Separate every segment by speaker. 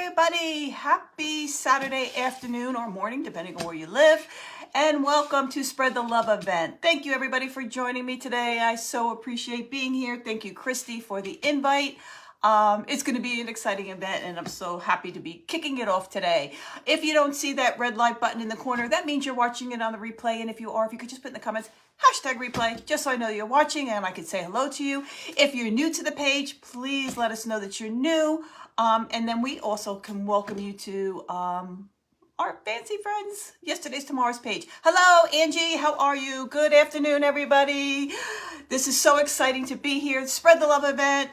Speaker 1: everybody. Happy Saturday afternoon or morning, depending on where you live. And welcome to Spread the Love event. Thank you, everybody, for joining me today. I so appreciate being here. Thank you, Christy, for the invite. It's going to be an exciting event, and I'm so happy to be kicking it off today. If you don't see that red light button in the corner, that means you're watching it on the replay. And if you are, if you could just put in the comments, #replay, just so I know you're watching and I can say hello to you. If you're new to the page, please let us know that you're new. And then we also can welcome you to our fancy friends, Yesterday's Tomorrow's page. Hello, Angie. How are you? Good afternoon, everybody. This is so exciting to be here. Spread the Love event.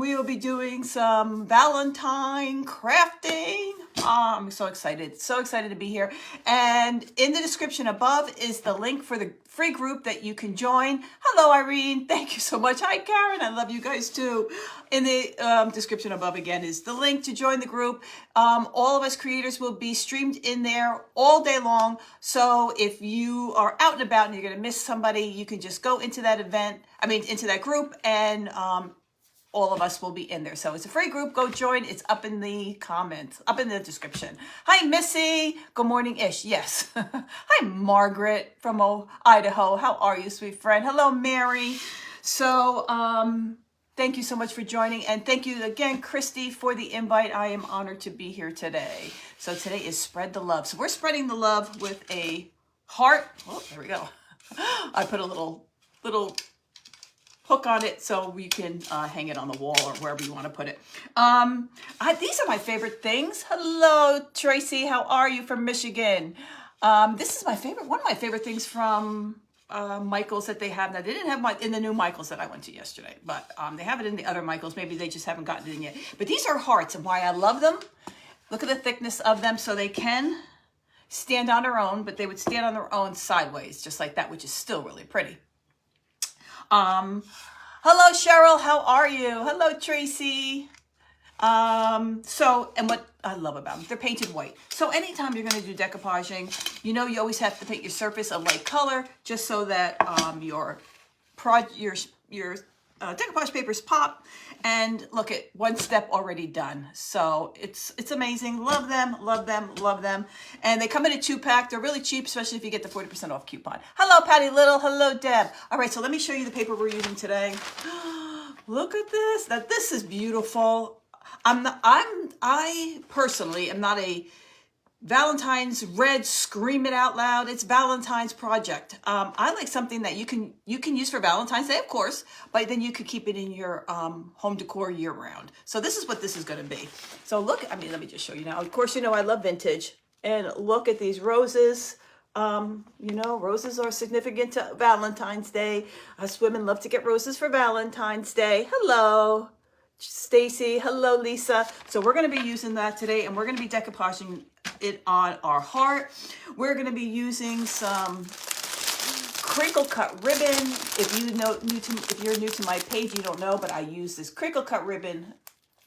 Speaker 1: We will be doing some Valentine crafting. I'm so excited to be here. And in the description above is the link for the free group that you can join. Hello, Irene. Thank you so much. Hi, Karen. I love you guys too. In the description above again is the link to join the group. All of us creators will be streamed in there all day long. So if you are out and about and you're going to miss somebody, you can just go into that into that group, and all of us will be in there. So it's a free group. Go join. It's up in the comments, up in the description. Hi, Missy. Good morning-ish. Yes. Hi, Margaret from Idaho. How are you, sweet friend? Hello, Mary. So thank you so much for joining. And thank you again, Christy, for the invite. I am honored to be here today. So today is Spread the Love. So we're spreading the love with a heart. Oh, there we go. I put a little hook on it so we can hang it on the wall or wherever you want to put it. These are my favorite things. Hello, Tracy. How are you from Michigan? This is one of my favorite things from Michaels that they have. Now, they didn't have in the new Michaels that I went to yesterday, but they have it in the other Michaels. Maybe they just haven't gotten it in yet. But these are hearts, and why I love them. Look at the thickness of them. So they can stand on their own, but they would stand on their own sideways, just like that, which is still really pretty. Hello, Cheryl. How are you? Hello, Tracy. And what I love about them, they're painted white. So anytime you're going to do decoupaging, you always have to paint your surface a light color, just so that your decoupage papers pop. And look at one step already done. So it's amazing. Love them, love them, love them. And they come in a 2-pack. They're really cheap, especially if you get the 40% off coupon. Hello, Patty Little. Hello, Deb. All right, so let me show you the paper we're using today. Look at this. Now, this is beautiful. I personally am not a Valentine's red, scream it out loud. It's Valentine's project. I like something that you can use for Valentine's Day, of course, but then you could keep it in your home decor year round. So this is what this is going to be. So look, let me just show you now. Of course, I love vintage, and look at these roses. Roses are significant to Valentine's Day. Us women love to get roses for Valentine's Day. Hello, Stacy. Hello, Lisa. So we're going to be using that today, and we're going to be decoupaging it on our heart. We're going to be using some crinkle cut ribbon. If you're new to my page, you don't know, but I use this crinkle cut ribbon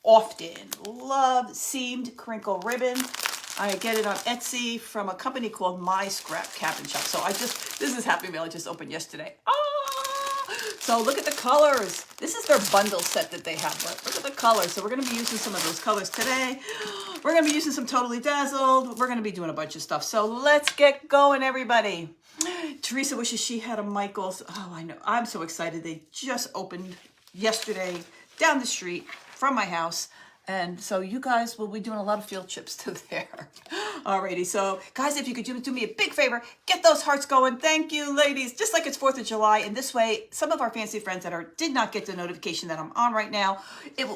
Speaker 1: often. Love seamed crinkle ribbon. I get it on Etsy from a company called My Scrap Cap and Shop. So this is Happy Mail I just opened yesterday. So look at the colors. This is their bundle set that they have. But look at the colors. So we're going to be using some of those colors today. We're going to be using some Totally Dazzled. We're going to be doing a bunch of stuff. So let's get going, everybody. Teresa wishes she had a Michaels. Oh, I know. I'm so excited. They just opened yesterday down the street from my house. And so you guys will be doing a lot of field trips to there. Alrighty, so guys, if you could do me a big favor, get those hearts going. Thank you, ladies. Just like it's 4th of July, and this way, some of our fancy friends that did not get the notification that I'm on right now,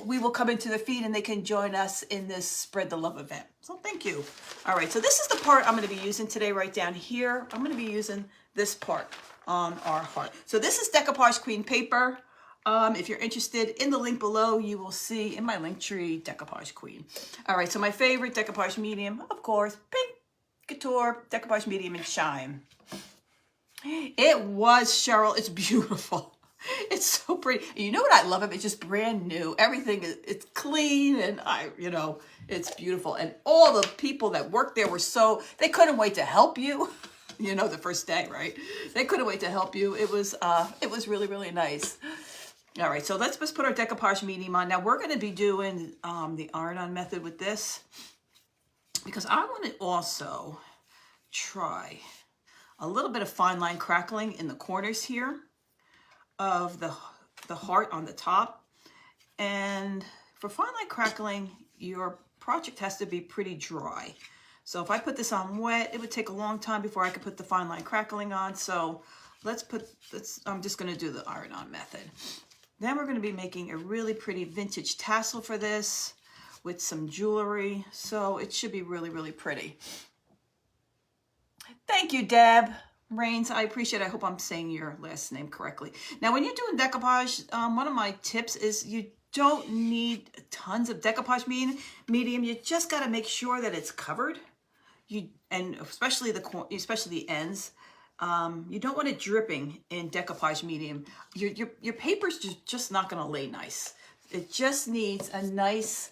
Speaker 1: we will come into the feed and they can join us in this Spread the Love event. So thank you. All right, so this is the part I'm going to be using today right down here. I'm going to be using this part on our heart. So this is Decoupage Queen paper. If you're interested, in the link below, you will see in my link tree, Decoupage Queen. All right, so my favorite decoupage medium, of course, Pink Couture, Decoupage Medium in Shine. It was, Cheryl. It's beautiful. It's so pretty. You know what I love? It's just brand new. Everything it's clean, and it's beautiful. And all the people that worked there they couldn't wait to help you. The first day, right? They couldn't wait to help you. It was really, really nice. All right, so let's just put our decoupage medium on. Now we're going to be doing the iron-on method with this because I want to also try a little bit of fine line crackling in the corners here of the heart on the top. And for fine line crackling, your project has to be pretty dry. So if I put this on wet, it would take a long time before I could put the fine line crackling on. So I'm just going to do the iron-on method. Then we're going to be making a really pretty vintage tassel for this with some jewelry. So it should be really, really pretty. Thank you, Deb Rains. I appreciate it. I hope I'm saying your last name correctly. Now, when you're doing decoupage, one of my tips is you don't need tons of decoupage medium. You just got to make sure that it's covered. And especially the ends. You don't want it dripping in decoupage medium. Your paper's just not going to lay nice. It just needs a nice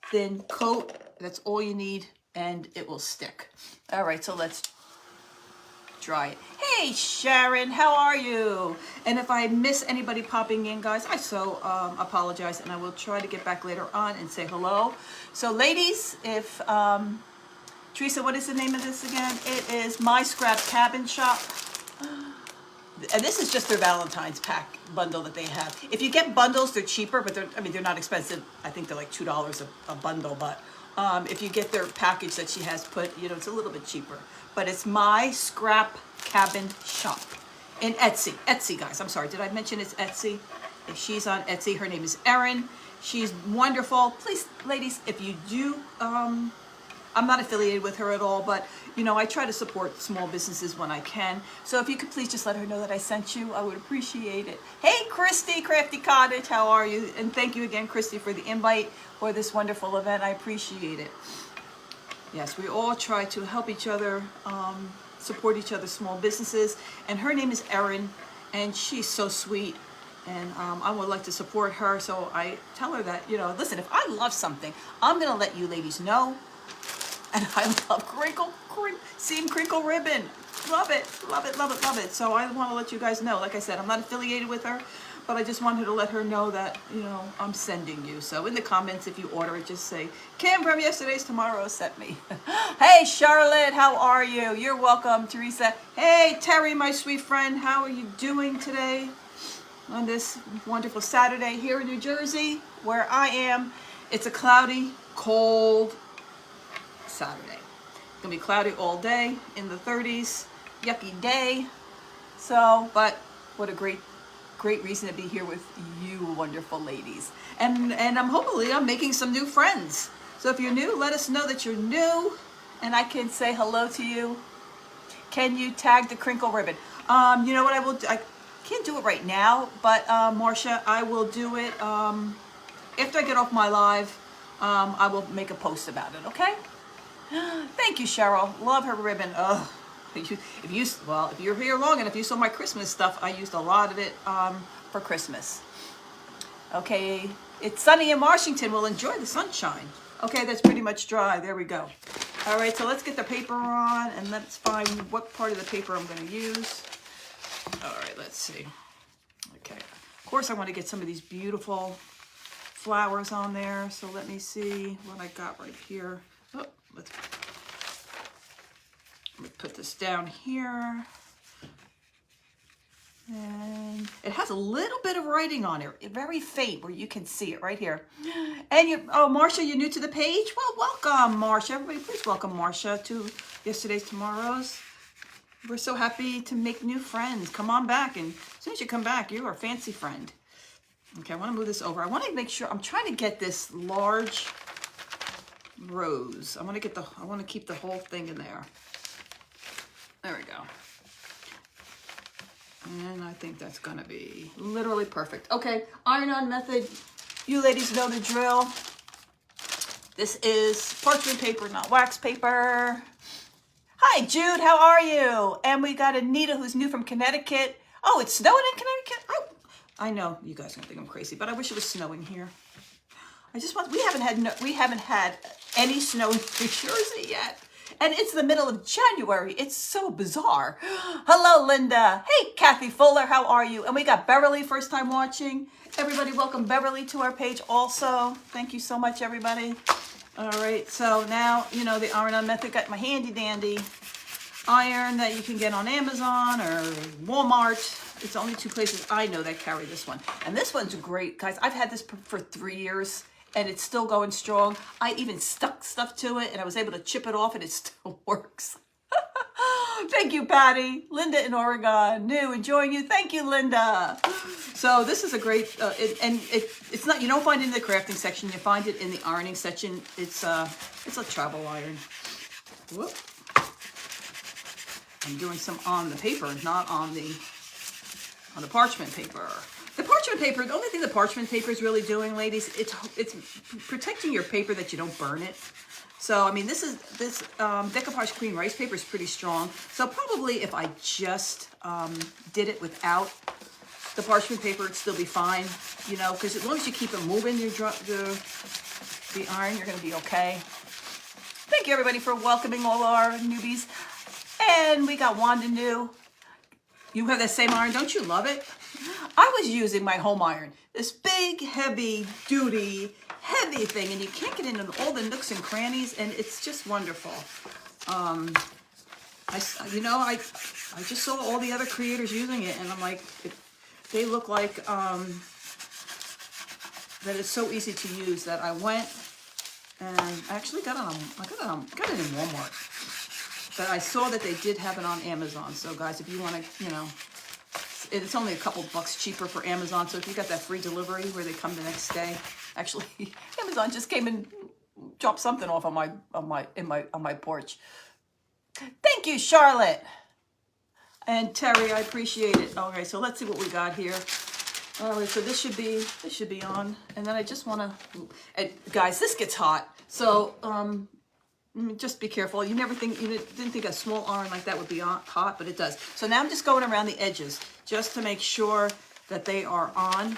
Speaker 1: thin coat. That's all you need, and it will stick. All right, so let's dry it. Hey, Sharon, how are you? And if I miss anybody popping in, guys, I so apologize, and I will try to get back later on and say hello. So, ladies, if Teresa, what is the name of this again? It is My Scrap Cabin Shop. And this is just their Valentine's pack bundle that they have. If you get bundles, they're cheaper, but they're not expensive. I think they're like $2 a bundle, but if you get their package that she has put, it's a little bit cheaper. But it's My Scrap Cabin Shop in Etsy. Etsy, guys. I'm sorry. Did I mention it's Etsy? If she's on Etsy, her name is Erin. She's wonderful. Please, ladies, if you do, I'm not affiliated with her at all, but I try to support small businesses when I can. So if you could please just let her know that I sent you, I would appreciate it. Hey, Christy, Crafty Cottage, how are you? And thank you again, Christy, for the invite for this wonderful event. I appreciate it. Yes, we all try to help each other, support each other's small businesses. And her name is Erin, and she's so sweet. And I would like to support her. So I tell her that, listen, if I love something, I'm going to let you ladies know. And I love seam crinkle ribbon. Love it, love it, love it, love it. So I want to let you guys know, like I said, I'm not affiliated with her, but I just wanted to let her know that, I'm sending you. So in the comments, if you order it, just say, Kim from Yesterday's Tomorrow sent me. Hey, Charlotte, how are you? You're welcome, Teresa. Hey, Terry, my sweet friend, how are you doing today on this wonderful Saturday here in New Jersey, where I am? It's a cloudy, cold Saturday. It's gonna be cloudy all day in the 30s. Yucky day. So, but what a great reason to be here with you wonderful ladies. And I'm making some new friends. So if you're new, let us know that you're new and I can say hello to you. Can you tag the crinkle ribbon? You know what I will do? I can't do it right now, but Marcia, I will do it after I get off my live. I will make a post about it, okay? Thank you, Cheryl. Love her ribbon. Oh, if you're here long enough, you saw my Christmas stuff. I used a lot of it for Christmas. Okay, it's sunny in Washington. We'll enjoy the sunshine. Okay, that's pretty much dry. There we go. All right, so let's get the paper on and let's find what part of the paper I'm going to use. All right, let's see. Okay, of course I want to get some of these beautiful flowers on there. So let me see what I got right here. Oh, let me put this down here. And it has a little bit of writing on it, very faint where you can see it right here. And Marcia, you're new to the page? Well, welcome, Marcia. Everybody, please welcome Marcia to Yesterday's Tomorrows. We're so happy to make new friends. Come on back, and as soon as you come back, you are a fancy friend. Okay, I want to move this over. I want to make sure, I'm trying to get this large rose. I want to keep the whole thing in there. There we go. And I think that's gonna be literally perfect. Okay, iron-on method. You ladies know the drill. This is parchment paper, not wax paper. Hi, Jude, how are you? And we got Anita, who's new from Connecticut. Oh, it's snowing in Connecticut? Oh, I know you guys are gonna think I'm crazy, but I wish it was snowing here. We haven't had any snow in New Jersey yet. And it's the middle of January. It's so bizarre. Hello, Linda. Hey, Kathy Fuller, how are you? And we got Beverly, first time watching. Everybody, welcome Beverly to our page also. Thank you so much, everybody. All right, so now, you know, the iron-on method. Got my handy dandy iron that you can get on Amazon or Walmart. It's only 2 places I know that carry this one. And this one's great, guys. I've had this for 3 years and it's still going strong. I even stuck stuff to it and I was able to chip it off and it still works. Thank you, Patty. Linda in Oregon. New, enjoying you. Thank you, Linda. So this is a great, it's not, you don't find it in the crafting section. You find it in the ironing section. It's a travel iron. Whoop. I'm doing some on the paper, not on the parchment paper. The parchment paper, the only thing the parchment paper is really doing, ladies, it's protecting your paper that you don't burn it. So, I mean, this Decoupage Queen rice paper is pretty strong. So probably if I just did it without the parchment paper, it'd still be fine, you know, because as long as you keep it moving, the iron, you're going to be okay. Thank you, everybody, for welcoming all our newbies. And we got Wanda New. You have that same iron. Don't you love it? I was using my home iron. This big, heavy duty, heavy thing. And you can't get into all the nooks and crannies. And it's just wonderful. I just saw all the other creators using it. And I'm like, they look like that it's so easy to use that I went and I actually got it in Walmart. But I saw that they did have it on Amazon. So guys, if you want to, you know, it's only a couple bucks cheaper for Amazon. So if you got that free delivery where they come the next day, actually, Amazon just came and dropped something off on my porch. Thank you, Charlotte and Terry. I appreciate it. Okay, so let's see what we got here. All right, so this should be on. And then I just want to, guys, this gets hot. So just be careful. You didn't think a small iron like that would be hot, but it does. So now I'm just going around the edges just to make sure that they are on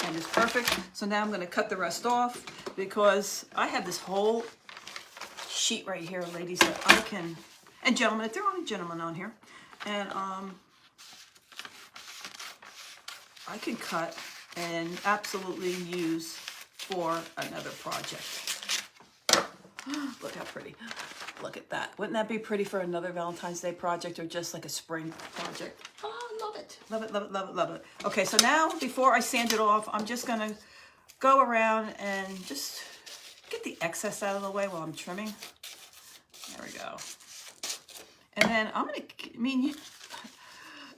Speaker 1: and it's perfect. So now I'm going to cut the rest off because I have this whole sheet right here, ladies, that I can, and gentlemen, if there are any gentlemen on here, and I can cut and absolutely use for another project. Look how pretty. Look at that. Wouldn't that be pretty for another Valentine's Day project or just like a spring project? Oh, love it. Love it, love it, love it, love it. Okay, so now before I sand it off, I'm just going to go around and just get the excess out of the way while I'm trimming. There we go. And then I'm going to,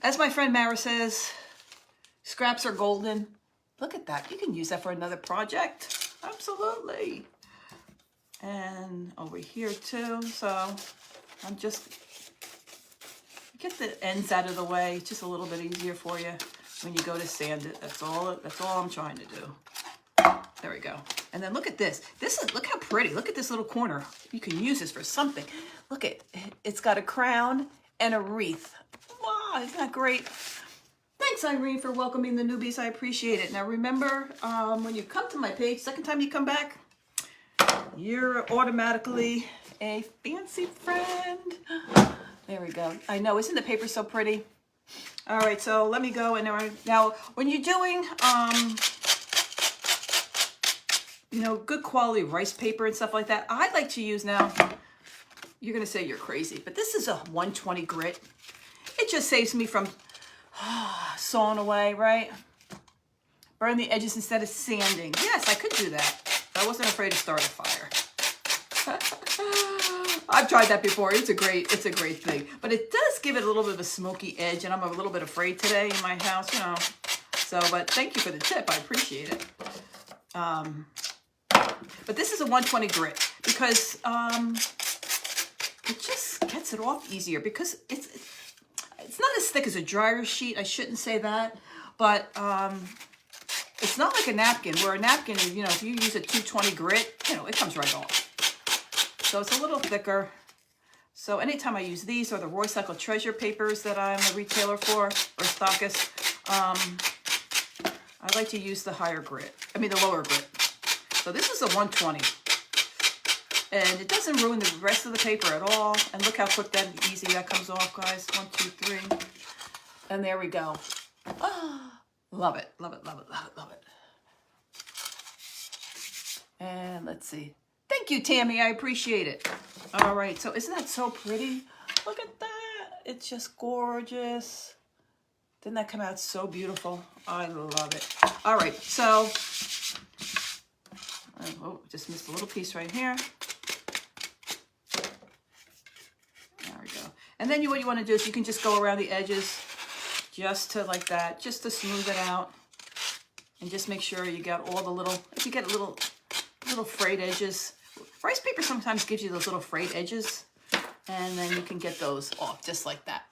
Speaker 1: as my friend Mara says, scraps are golden. Look at that. You can use that for another project. Absolutely. And over here too. So I'm just, get the ends out of the way. It's just a little bit easier for you when you go to sand it. That's all I'm trying to do. There we go. And then look at this. Look how pretty. Look at this little corner. You can use this for something. Look at, it's got a crown and a wreath. Wow, isn't that great? Thanks, Irene, for welcoming the newbies. I appreciate it. Now remember, when you come to my page, second time you come back, you're automatically a fancy friend. There we go. I know, isn't the paper so pretty? All right, so let me go. And now when you're doing, good quality rice paper and stuff like that, I like to use now, you're going to say you're crazy, but this is a 120 grit. It just saves me from sawing away, right? Burn the edges instead of sanding. Yes, I could do that. I wasn't afraid to start a fire. I've tried that before. It's a great thing. But it does give it a little bit of a smoky edge, and I'm a little bit afraid today in my house, So, but thank you for the tip. I appreciate it. But this is a 120 grit because it just gets it off easier because it's not as thick as a dryer sheet. I shouldn't say that, but it's not like a napkin, where a napkin, if you use a 220 grit, it comes right off. So it's a little thicker. So anytime I use these or the Roy Cycle Treasure papers that I'm a retailer for, or stockist, I like to use the lower grit. So this is a 120. And it doesn't ruin the rest of the paper at all. And look how quick and easy that comes off, guys. 1, 2, 3. And there we go. Oh, love it, love it, love it, love it, love it. And let's see. Thank you, Tammy. I appreciate it. All right. So isn't that so pretty? Look at that. It's just gorgeous. Didn't that come out so beautiful? I love it. All right. So, oh, just missed a little piece right here. There we go. And then what you want to do is you can just go around the edges just to like that, just to smooth it out. And just make sure you got all the little, if you get little frayed edges. Rice paper sometimes gives you those little frayed edges. And then you can get those off just like that.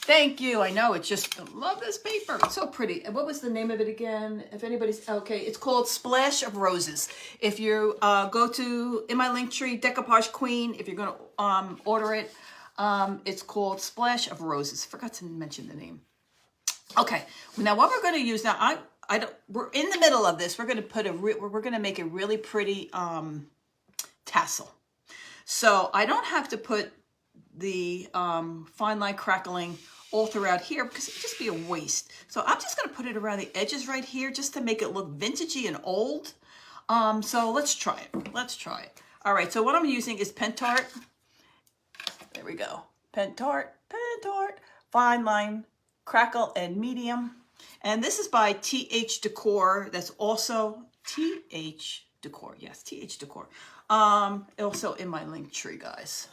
Speaker 1: Thank you. I know, it's just, I love this paper. It's so pretty. And what was the name of it again? If anybody's, okay, it's called Splash of Roses. If you go to, in my link tree, Decoupage Queen, if you're going to order it, it's called Splash of Roses. Forgot to mention the name. Okay, now what we're going to use, now I don't, we're in the middle of this. We're going to put we're going to make a really pretty tassel. So I don't have to put the fine line crackling all throughout here because it'd just be a waste. So I'm just going to put it around the edges right here just to make it look vintagey and old. So let's try it. Let's try it. All right, so what I'm using is Pentart. There we go. Pentart, fine line crackle and medium. And this is by TH Decor. That's also TH Decor. Yes, TH Decor. Also in my link tree, guys.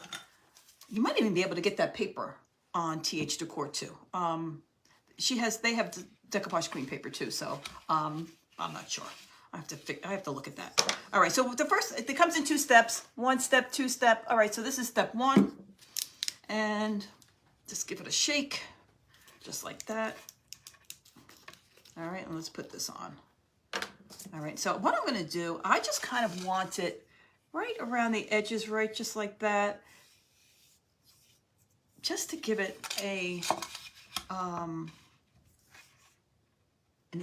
Speaker 1: You might even be able to get that paper on TH Decor too. They have Decoupage Queen paper too, so I'm not sure. I have to look at that. All right, so the first, it comes in 2 steps. 1 step, 2 step. All right, so this is step 1. And just give it a shake, just like that. All right, and let's put this on. All right, so what I'm gonna do, I just kind of want it right around the edges, right, just like that. Just to give it an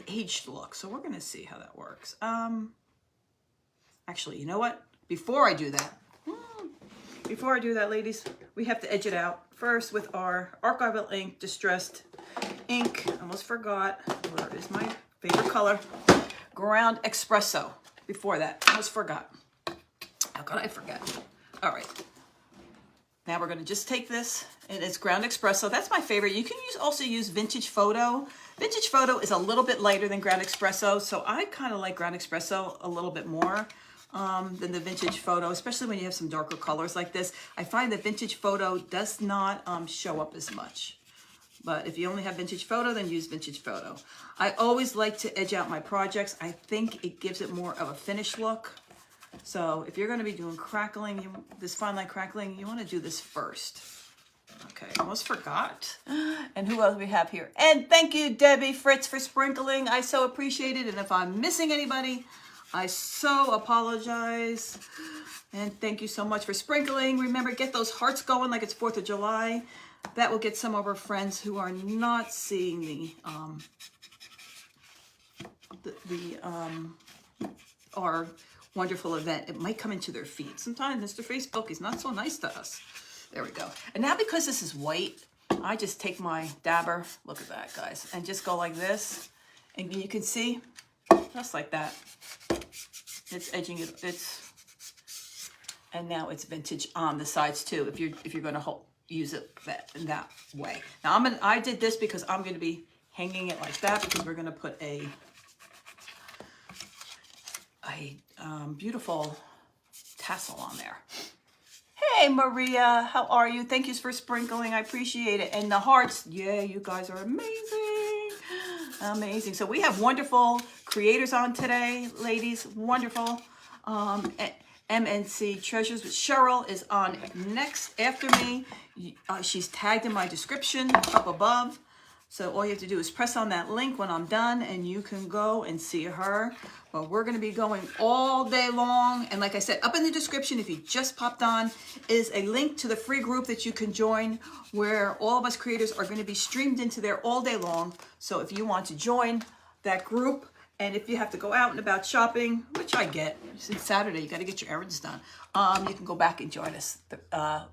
Speaker 1: aged look. So we're gonna see how that works. Actually, you know what? Before I do that, ladies, we have to edge it out first with our archival ink, distressed ink. Almost forgot. Where is my favorite color? Ground Espresso. Before that, almost forgot. How could I forget? All right. Now we're going to just take this, and it's Ground Espresso. That's my favorite. You can also use Vintage Photo. Vintage Photo is a little bit lighter than Ground Espresso, so I kind of like Ground Espresso a little bit more than the Vintage Photo, especially when you have some darker colors like this. I find that Vintage Photo does not show up as much. But if you only have Vintage Photo, then use Vintage Photo. I always like to edge out my projects. I think it gives it more of a finished look. So if you're going to be doing crackling, this fine line crackling, you want to do this first. Okay, almost forgot. And who else we have here? And thank you, Debbie Fritz, for sprinkling. I so appreciate it. And if I'm missing anybody, I so apologize. And thank you so much for sprinkling. Remember, get those hearts going like it's 4th of July. That will get some of our friends who are not seeing our wonderful event. It might come into their feed. Sometimes Mr. Facebook is not so nice to us. There we go. And now because this is white, I just take my dabber, look at that, guys, and just go like this. And you can see, just like that. It's edging it. And now it's vintage on the sides too. If you're going to use it in that way. Now I did this because I'm going to be hanging it like that because we're going to put a beautiful tassel on there. Hey Maria, how are you? Thank you for sprinkling. I appreciate it. And the hearts, yeah, you guys are amazing. Amazing. So we have wonderful creators on today, ladies. Wonderful. MNC Treasures with Cheryl is on next after me. She's tagged in my description up above. So all you have to do is press on that link when I'm done and you can go and see her. But we're going to be going all day long. And like I said, up in the description, if you just popped on, is a link to the free group that you can join where all of us creators are going to be streamed into there all day long. So if you want to join that group, And if you have to go out and about shopping, which I get, since Saturday, you got to get your errands done. You can go back and join us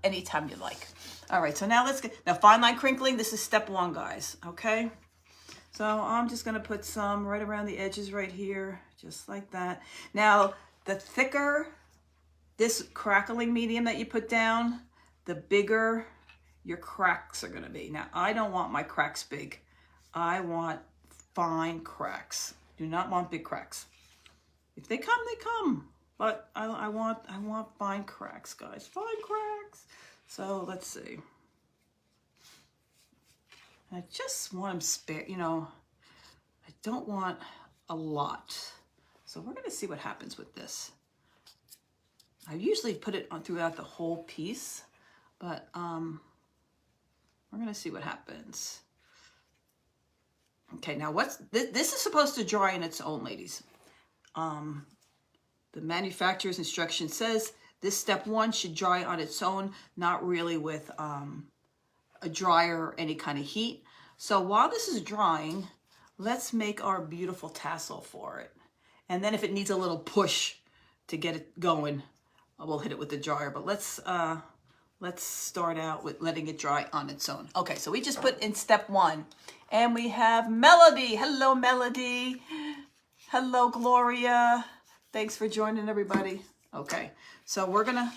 Speaker 1: anytime you like. All right, so now now fine line crinkling, this is step 1, guys, okay? So I'm just gonna put some right around the edges right here, just like that. Now, the thicker this crackling medium that you put down, the bigger your cracks are gonna be. Now, I don't want my cracks big. I want fine cracks. Do not want big cracks. If they come, they come. But I want fine cracks, guys. Fine cracks. So let's see. I just want them spare, you know, I don't want a lot. So we're gonna see what happens with this. I usually put it on throughout the whole piece, but we're gonna see what happens. Okay, now this is supposed to dry on its own, ladies. The manufacturer's instruction says this step 1 should dry on its own, not really with a dryer or any kind of heat. So while this is drying, let's make our beautiful tassel for it. And then if it needs a little push to get it going, we'll hit it with the dryer. But let's start out with letting it dry on its own. Okay, so we just put in step 1, and we have Melody. Hello, Melody. Hello, Gloria. Thanks for joining, everybody. Okay, so we're gonna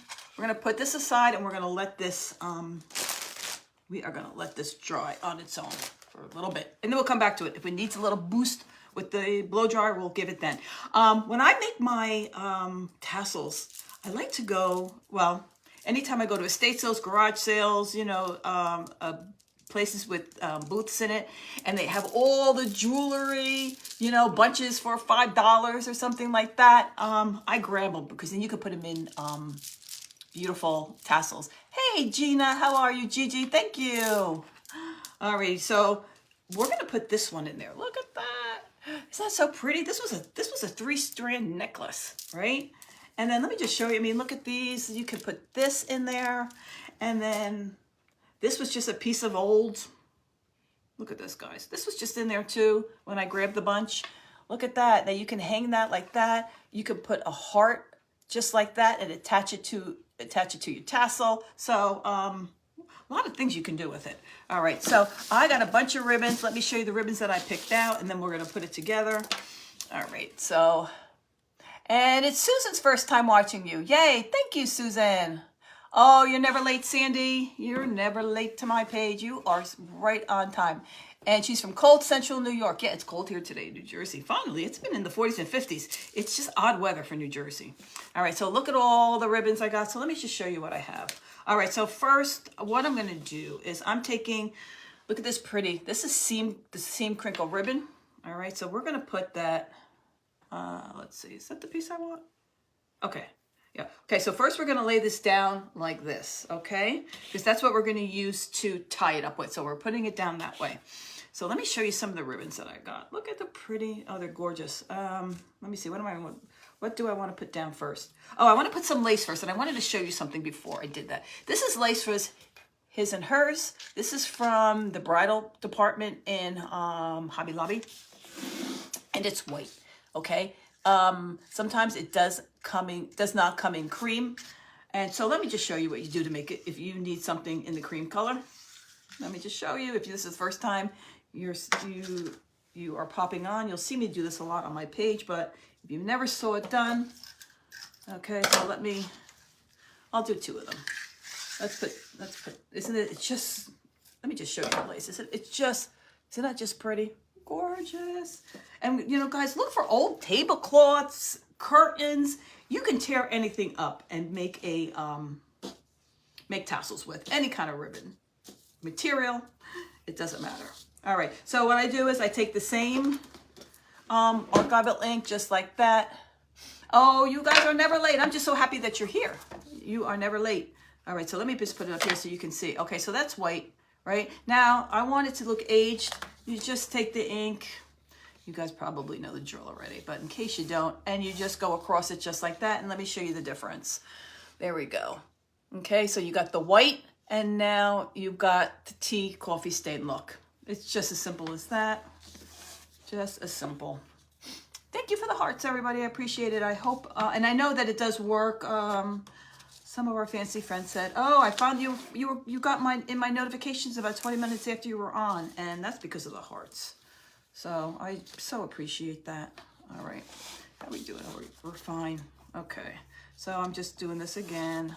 Speaker 1: put this aside, and we're gonna let this we are gonna let this dry on its own for a little bit, and then we'll come back to it. If it needs a little boost with the blow dryer, we'll give it then. When I make my tassels, I like to go, well, anytime I go to estate sales, garage sales, you know, places with booths in it, and they have all the jewelry, you know, bunches for $5 or something like that. I grab them because then you can put them in beautiful tassels. Hey, Gina, how are you? Gigi, thank you. All right, so we're gonna put this one in there. Look at that. Isn't that so pretty? This was a 3-strand necklace, right? And then let me just show you. I mean, look at these. You could put this in there, and then this was just a piece of old. Look at this, guys. This was just in there too when I grabbed the bunch. Look at that. Now you can hang that like that. You could put a heart just like that and attach it to your tassel. So a lot of things you can do with it. All right, so I got a bunch of ribbons. Let me show you the ribbons that I picked out, and then we're gonna put it together. All right, so, and it's Susan's first time watching you. Yay, thank you, Susan. Oh, you're never late, Sandy. You're never late to my page. You are right on time. And she's from cold central New York. Yeah, it's cold here today in New Jersey. Finally, it's been in the 40s and 50s. It's just odd weather for New Jersey. All right, so look at all the ribbons I got. So let me just show you what I have. All right, so first, what I'm gonna do is I'm taking, look at this pretty, this is the seam crinkle ribbon. All right, so we're gonna put that, let's see, is that the piece I want? Okay. Yeah. Okay, so first we're going to lay this down like this, okay? Because that's what we're going to use to tie it up with. So we're putting it down that way. So let me show you some of the ribbons that I got. Look at the pretty, oh, they're gorgeous. Let me see, what do I want to put down first? Oh, I want to put some lace first, and I wanted to show you something before I did that. This is lace for his and hers. This is from the bridal department in Hobby Lobby, and it's white, okay? Sometimes it does not come in cream. And so let me just show you what you do to make it if you need something in the cream color. Let me just show you. If this is the first time you are popping on, you'll see me do this a lot on my page, but if you never saw it done, okay, so I'll do 2 of them. Let's put, isn't it, it's just, let me just show you the lace. Isn't that just pretty? Gorgeous. And you know, guys, look for old tablecloths, curtains. You can tear anything up and make make tassels with any kind of ribbon material. It doesn't matter. All right, so what I do is I take the same archival ink just like that. Oh, you guys are never late. I'm just so happy that you're here. You are never late. All right, so let me just put it up here so you can see. Okay, so that's white, right? Now I want it to look aged. You just take the ink. You guys probably know the drill already, but in case you don't, and you just go across it just like that, and let me show you the difference. There we go. Okay, so you got the white, and now you've got the tea coffee stain look. It's just as simple as that. Just as simple. Thank you for the hearts, everybody. I appreciate it. I hope, and I know that it does work. Some of our fancy friends said, "Oh, I found you. You got in my notifications about 20 minutes after you were on," and that's because of the hearts. So I so appreciate that. All right, how we doing? We're fine. Okay, so I'm just doing this again,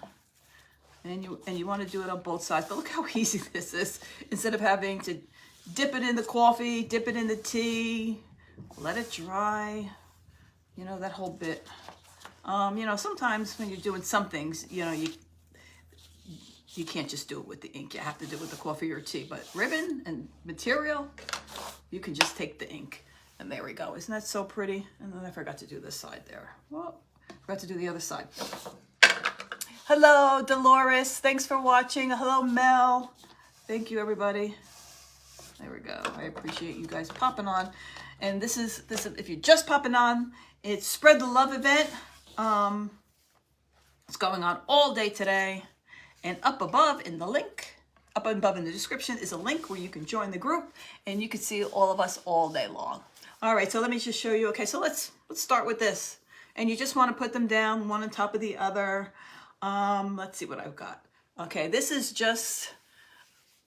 Speaker 1: and you want to do it on both sides. But look how easy this is. Instead of having to dip it in the coffee, dip it in the tea, let it dry. You know, that whole bit. You know, sometimes when you're doing some things, you know, you can't just do it with the ink. You have to do it with the coffee or tea. But ribbon and material, you can just take the ink. And there we go. Isn't that so pretty? And then I forgot to do this side there. Well, forgot to do the other side. Hello, Dolores. Thanks for watching. Hello, Mel. Thank you, everybody. There we go. I appreciate you guys popping on. And this is if you're just popping on, it's Spread the Love event. It's going on all day today. And up above in the link, up above in the description is a link where you can join the group and you can see all of us all day long. All right, so let me just show you. Okay, so let's start with this. And you just want to put them down one on top of the other. Let's see what I've got. Okay, this is just,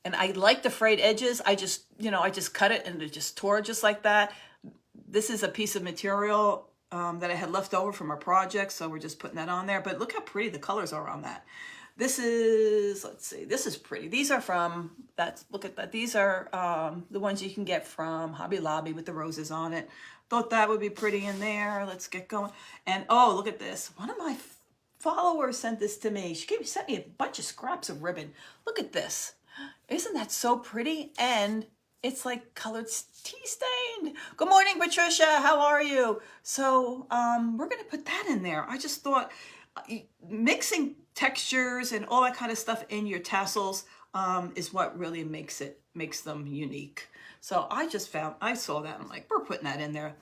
Speaker 1: and I like the frayed edges. I just cut it and it just tore just like that. This is a piece of material that I had left over from a project, so we're just putting that on there. But look how pretty the colors are on that. This is, let's see, this is pretty. These are from, look at that. These are the ones you can get from Hobby Lobby with the roses on it. Thought that would be pretty in there. Let's get going. And oh, look at this. One of my followers sent this to me. She sent me a bunch of scraps of ribbon. Look at this. Isn't that so pretty? And it's like colored tea stained. Good morning, Patricia. How are you? So we're going to put that in there. I just thought mixing textures and all that kind of stuff in your tassels is what really makes them unique. So I saw that. I'm like, we're putting that in there.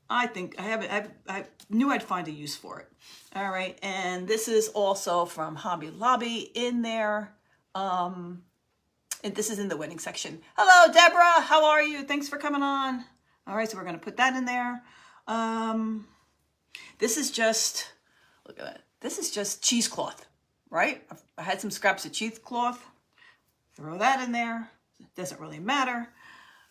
Speaker 1: I think I knew I'd find a use for it. All right. And this is also from Hobby Lobby in there. And this is in the wedding section. Hello, Deborah. How are you? Thanks for coming on. All right, so we're going to put that in there. This is just, look at that. This is just cheesecloth, right? I had some scraps of cheesecloth. Throw that in there. It doesn't really matter.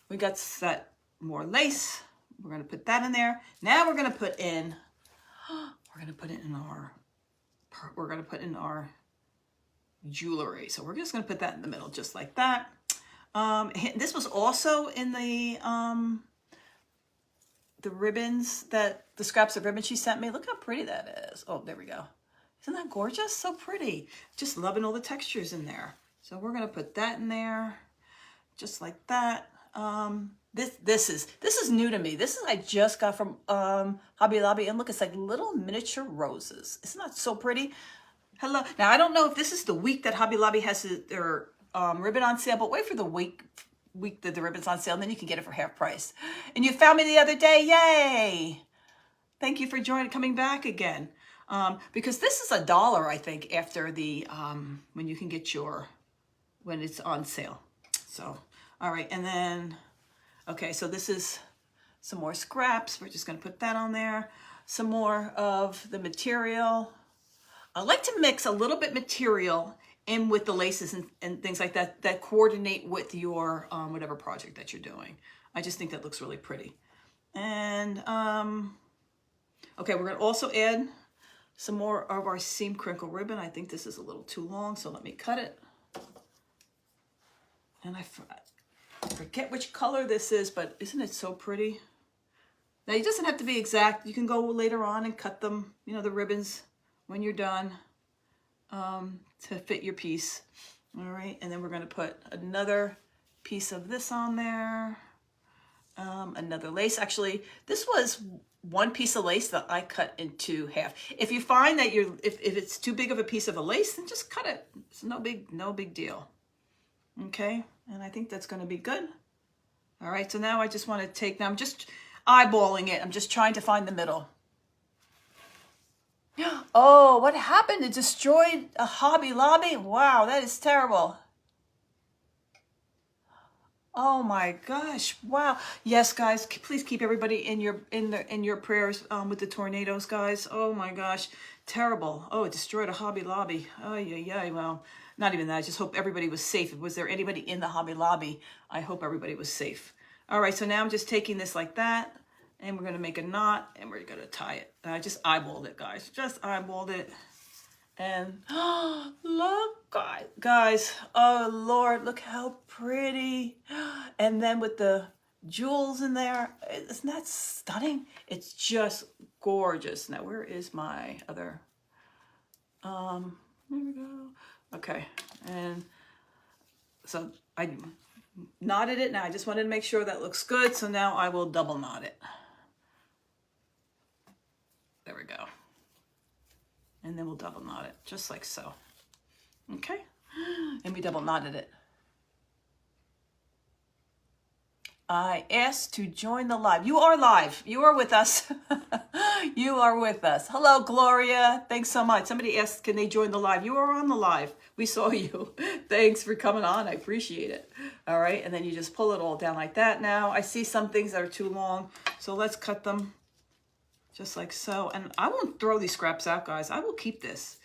Speaker 1: We got that more lace. We're going to put that in there. Now we're going to put in our jewelry. So we're just going to put that in the middle just like that. This was also in the ribbons, the scraps of ribbon she sent me. Look how pretty that is. Oh, there we go. Isn't that gorgeous? So pretty. Just loving all the textures in there. So we're going to put that in there just like that. This is new to me. This is I just got from Hobby Lobby, and look, it's like little miniature roses. Isn't that so pretty? Hello. Now I don't know if this is the week that Hobby Lobby has their ribbon on sale, but wait for the week that the ribbon's on sale, and then you can get it for half price. And you found me the other day. Yay! Thank you for coming back again. Because this is $1, I think, after the when you can get when it's on sale. So, all right, and then okay, so this is some more scraps. We're just going to put that on there. Some more of the material. I like to mix a little bit material in with the laces and things like that that coordinate with your whatever project that you're doing. I just think that looks really pretty. And okay, we're going to also add some more of our seam crinkle ribbon. I think this is a little too long, so let me cut it. And I forget which color this is, but isn't it so pretty? Now, it doesn't have to be exact. You can go later on and cut them, the ribbons when you're done to fit your piece. All right, and then we're going to put another piece of this on there. Another lace. Actually, this was one piece of lace that I cut into half. If you find that if it's too big of a piece of a lace, then just cut it. It's no big deal. Okay, and I think that's going to be good. All right, so now I just want to now I'm just eyeballing it. I'm just trying to find the middle. Oh, what happened? It destroyed a Hobby Lobby? Wow, that is terrible. Oh my gosh. Wow. Yes, guys, please keep everybody in your prayers with the tornadoes, guys. Oh my gosh. Terrible. Oh, it destroyed a Hobby Lobby. Oh, yeah. Well, not even that. I just hope everybody was safe. Was there anybody in the Hobby Lobby? I hope everybody was safe. All right, so now I'm just taking this like that, and we're going to make a knot, and we're going to tie it. And I just eyeballed it, guys. Just eyeballed it. And look, guys, oh Lord, look how pretty. And then with the jewels in there, isn't that stunning? It's just gorgeous. Now, where is my other, there we go. Okay, and so I knotted it. Now I just wanted to make sure that looks good. So now I will double knot it. There we go. And then we'll double knot it, just like so. Okay, and we double knotted it. I asked to join the live. You are live. You are with us. You are with us. Hello, Gloria. Thanks so much. Somebody asked, can they join the live? You are on the live. We saw you. Thanks for coming on. I appreciate it. All right, and then you just pull it all down like that. Now, I see some things that are too long, so let's cut them. Just like so. And I won't throw these scraps out, guys. I will keep this.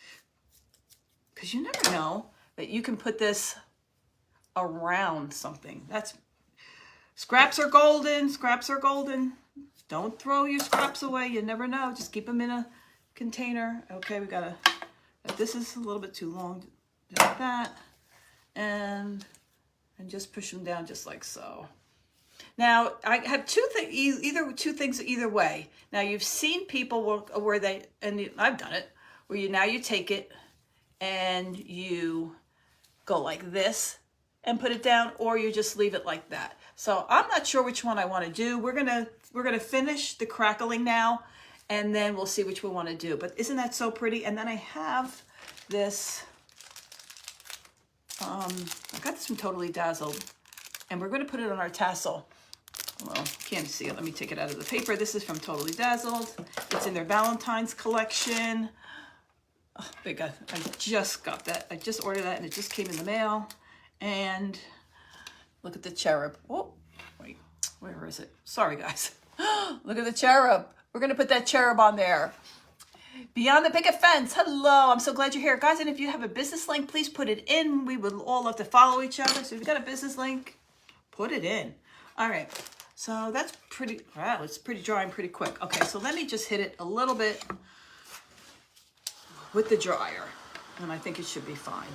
Speaker 1: Because you never know that you can put this around something. Scraps are golden. Scraps are golden. Don't throw your scraps away. You never know. Just keep them in a container. Okay, we gotta, this is a little bit too long. Just like that. And just push them down just like so. Now, I have two things either way. Now, you've seen people where they, and I've done it, where you take it and you go like this and put it down, or you just leave it like that. So I'm not sure which one I want to do. We're gonna finish the crackling now, and then we'll see which we want to do. But isn't that so pretty? And then I have this, I got this from Totally Dazzled, and we're going to put it on our tassel. Well, can't see it. Let me take it out of the paper. This is from Totally Dazzled. It's in their Valentine's collection. Oh, I just got that. I just ordered that, and it just came in the mail. And look at the cherub. Oh, wait, where is it? Sorry, guys. Look at the cherub. We're going to put that cherub on there. Beyond the Picket Fence. Hello. I'm so glad you're here. Guys, and if you have a business link, please put it in. We would all love to follow each other. So if you've got a business link, put it in. All right. So that's pretty, wow, it's pretty drying pretty quick. Okay, so let me just hit it a little bit with the dryer, and I think it should be fine.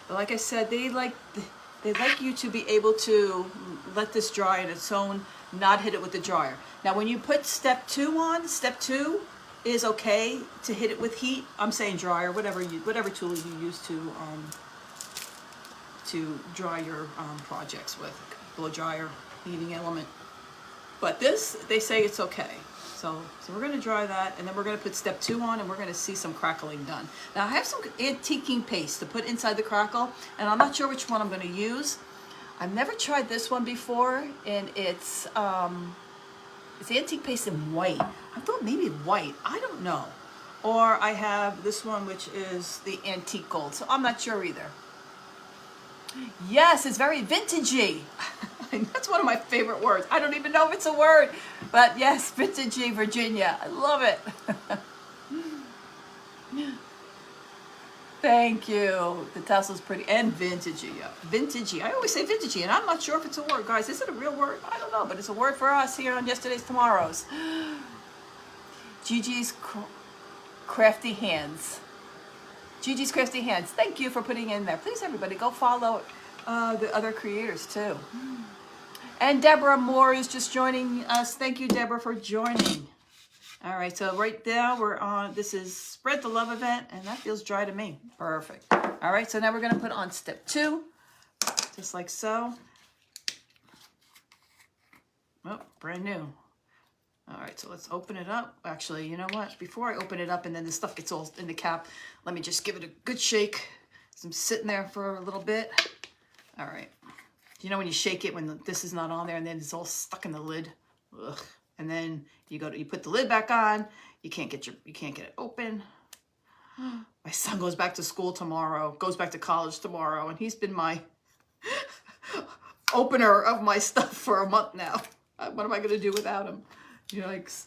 Speaker 1: But like I said, they like you to be able to let this dry on its own, not hit it with the dryer. Now, when you put step 2 on, step 2 is okay to hit it with heat. I'm saying dryer, whatever tool you use to dry your projects with, blow dryer, heating element. But this, they say it's okay. So we're going to dry that, and then we're going to put step 2 on, and we're going to see some crackling done. Now, I have some antiquing paste to put inside the crackle, and I'm not sure which one I'm going to use. I've never tried this one before, and it's antique paste in white. I thought maybe white. I don't know. Or I have this one, which is the antique gold. So I'm not sure either. Yes, it's very vintagey. That's one of my favorite words. I don't even know if it's a word, but yes, vintagey, Virginia. I love it. Thank you. The tassel's pretty, and vintagey. Yeah. Vintagey. I always say vintagey, and I'm not sure if it's a word. Guys, is it a real word? I don't know, but it's a word for us here on Yesterday's Tomorrows. Gigi's Crafty Hands. Gigi's Crafty Hands. Thank you for putting in there. Please, everybody, go follow the other creators, too. And Deborah Moore is just joining us. Thank you, Deborah, for joining. All right, so right now we're on, this is Spread the Love event, and that feels dry to me. Perfect. All right, so now we're going to put on step 2, just like so. Oh, brand new. All right, so let's open it up. Actually, you know what? Before I open it up and then the stuff gets all in the cap, let me just give it a good shake. I'm sitting there for a little bit. All right. You know when you shake it when this is not on there and then it's all stuck in the lid? Ugh. And then you put the lid back on. You can't get it open. My son goes back to school tomorrow, goes back to college tomorrow, and he's been my opener of my stuff for a month now. What am I going to do without him? Yikes.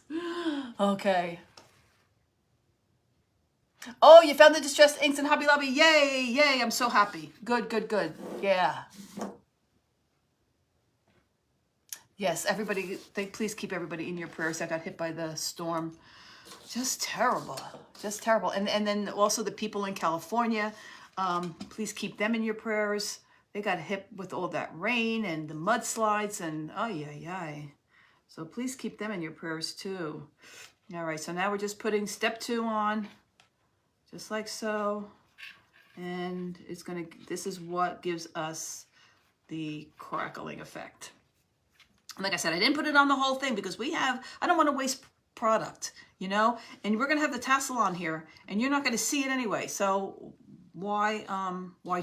Speaker 1: Okay. Oh, you found the distressed inks in Hobby Lobby. Yay, yay. I'm so happy. Good, good, good. Yeah. Yes, everybody, please keep everybody in your prayers that got hit by the storm. Just terrible. Just terrible. And then also the people in California, please keep them in your prayers. They got hit with all that rain and the mudslides and ay. So please keep them in your prayers too. All right, so now we're just putting step 2 on, just like so. And it's gonna, this is what gives us the crackling effect. And like I said, I didn't put it on the whole thing because I don't want to waste product, you know, and we're going to have the tassel on here and you're not going to see it anyway. So why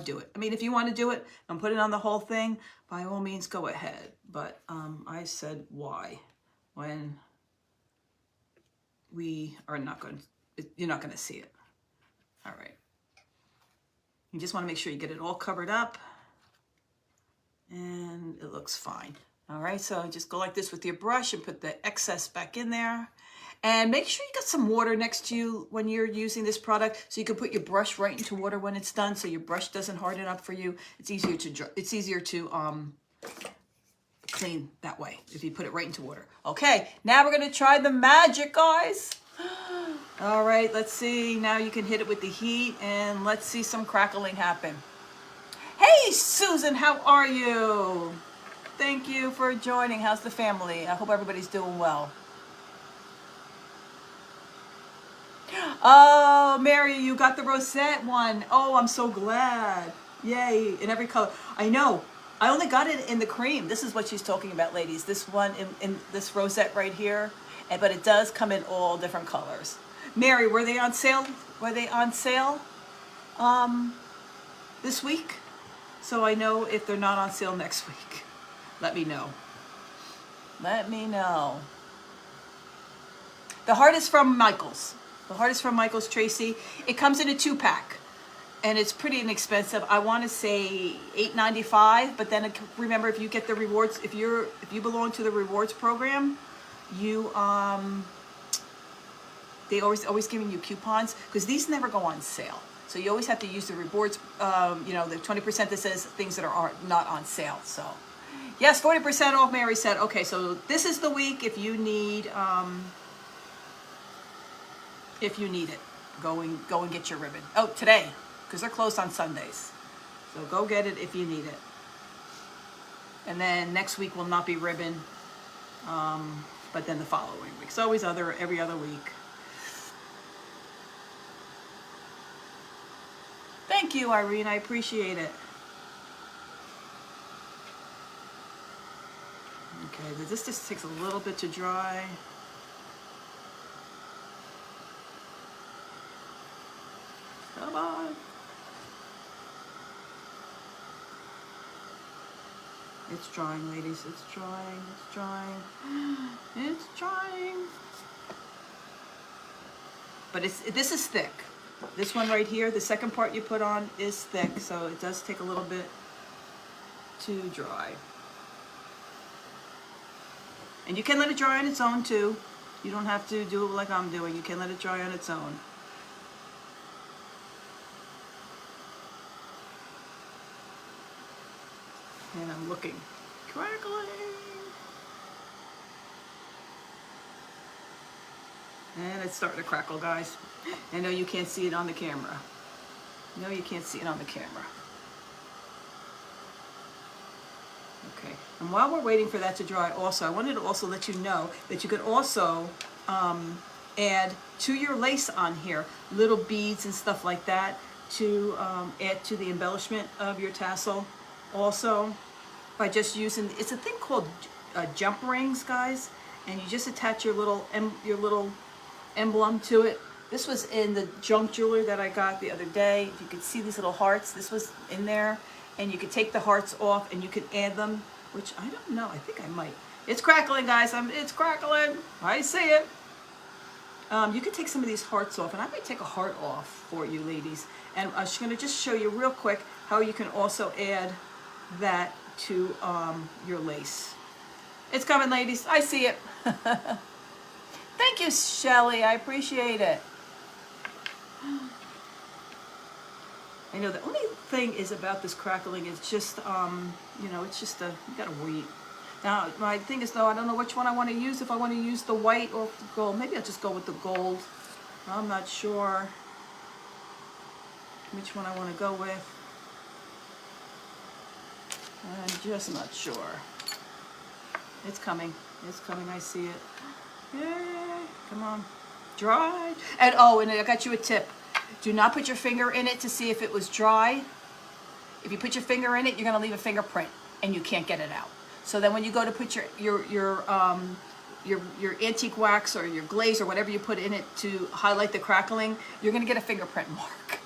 Speaker 1: do it? I mean, if you want to do it and put it on the whole thing, by all means, go ahead. But I said, why? When we are not going to, you're not going to see it. All right. You just want to make sure you get it all covered up and it looks fine. All right, so just go like this with your brush and put the excess back in there. And make sure you got some water next to you when you're using this product so you can put your brush right into water when it's done so your brush doesn't harden up for you. It's easier to clean that way if you put it right into water. Okay, now we're gonna try the magic, guys. All right, let's see. Now you can hit it with the heat and let's see some crackling happen. Hey, Susan, how are you? Thank you for joining. How's the family? I hope everybody's doing well. Oh, Mary, you got the rosette one. Oh, I'm so glad. Yay, in every color. I know. I only got it in the cream. This is what she's talking about, ladies. This one in this rosette right here. But it does come in all different colors. Mary, were they on sale? Were they on sale this week? So I know if they're not on sale next week. Let me know. Let me know. The heart is from Michaels. The heart is from Michaels, Tracy. It comes in a 2-pack, and it's pretty inexpensive. I want to say $8.95, but then remember, if you get the rewards, if you belong to the rewards program, you they always giving you coupons because these never go on sale. So you always have to use the rewards. You know, the 20% that says things that are not on sale. So. Yes, 40% off, Mary said. Okay, so this is the week if you need it. Go and get your ribbon. Oh, today, because they're closed on Sundays. So go get it if you need it. And then next week will not be ribbon, but then the following week. It's always every other week. Thank you, Irene. I appreciate it. Okay, this just takes a little bit to dry. Come on. It's drying, ladies. It's drying. It's drying. It's drying. But this is thick. This one right here, the second part you put on is thick, so it does take a little bit to dry. And you can let it dry on its own too. You don't have to do it like I'm doing. You can let it dry on its own. And I'm looking. Crackling. And it's starting to crackle, guys. I know you can't see it on the camera. No, you can't see it on the camera. Okay, and while we're waiting for that to dry also, I wanted to also let you know that you could also add to your lace on here, little beads and stuff like that to add to the embellishment of your tassel also by just using, it's a thing called jump rings, guys, and you just attach your little emblem to it. This was in the junk jewelry that I got the other day. If you could see these little hearts, this was in there. And you could take the hearts off and you could add them, which I don't know. I think I might. It's crackling, guys. It's crackling. I see it. You could take some of these hearts off, and I might take a heart off for you, ladies. And I'm going to just show you real quick how you can also add that to your lace. It's coming, ladies. I see it. Thank you, Shelly. I appreciate it. I know the only thing is about this crackling is just, you know, it's just you gotta wait. Now, my thing is though, I don't know which one I want to use, if I want to use the white or the gold. Maybe I'll just go with the gold. I'm not sure which one I want to go with. I'm just not sure. It's coming. It's coming. I see it. Yay. Come on. Dry. And oh, and I got you a tip. Do not put your finger in it to see if it was dry. If you put your finger in it, you're gonna leave a fingerprint and you can't get it out. So then when you go to put your antique wax or your glaze or whatever you put in it to highlight the crackling, you're gonna get a fingerprint mark.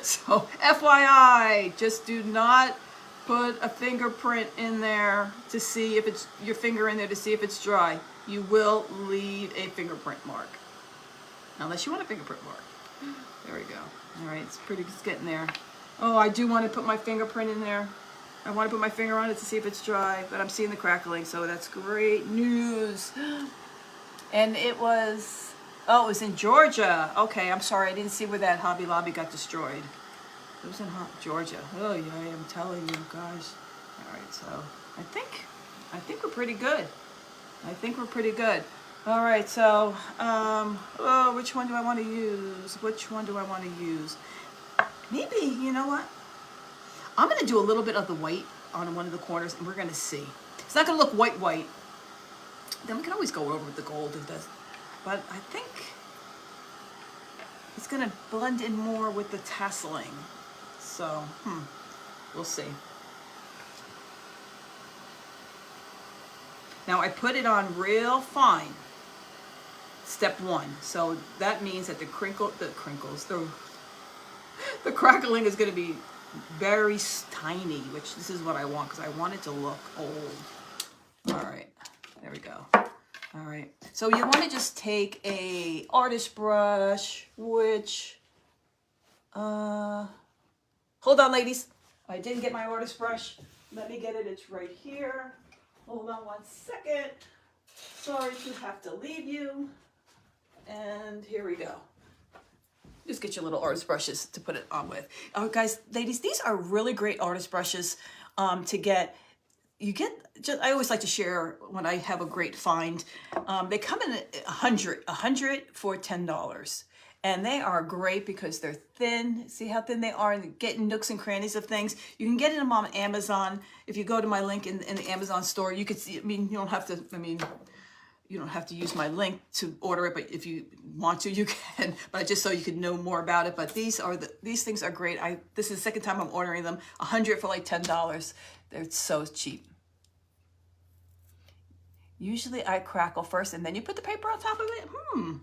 Speaker 1: So FYI, just do not put a fingerprint in there to see if it's your finger in there to see if it's dry. You will leave a fingerprint mark. Unless you want a fingerprint mark. There we go. All right, it's getting there. Oh, I do want to put my fingerprint in there. I want to put my finger on it to see if it's dry, but I'm seeing the crackling, so that's great news. And it was, oh, it was in Georgia. Okay, I'm sorry, I didn't see where that Hobby Lobby got destroyed. It was in Georgia. Oh yeah, I'm telling you guys. All right, so I think we're pretty good. I think we're pretty good. All right, so, oh, which one do I want to use? Which one do I want to use? Maybe, you know what? I'm going to do a little bit of the white on one of the corners, and we're going to see. It's not going to look white. Then we can always go over with the gold if that's, but I think it's going to blend in more with the tasseling. So, we'll see. Now I put it on real fine. Step 1. So that means that the crackling is going to be very tiny, which this is what I want because I want it to look old. All right, there we go. All right, so you want to just take a artist brush, which, hold on, ladies. I didn't get my artist brush. Let me get it. It's right here. Hold on 1 second. Sorry to have to leave you. And here we go. Just get your little artist brushes to put it on with. Guys, ladies, these are really great artist brushes to get. I always like to share when I have a great find. They come in 100 for $10. And they are great because they're thin. See how thin they are, and getting nooks and crannies of things. You can get them on Amazon. If you go to my link in the Amazon store, you could see, I mean, you don't have to use my link to order it, but if you want to, you can. But just so you could know more about it. But these things are great. This is the second time I'm ordering them. 100 for like $10. They're so cheap. Usually I crackle first and then you put the paper on top of it.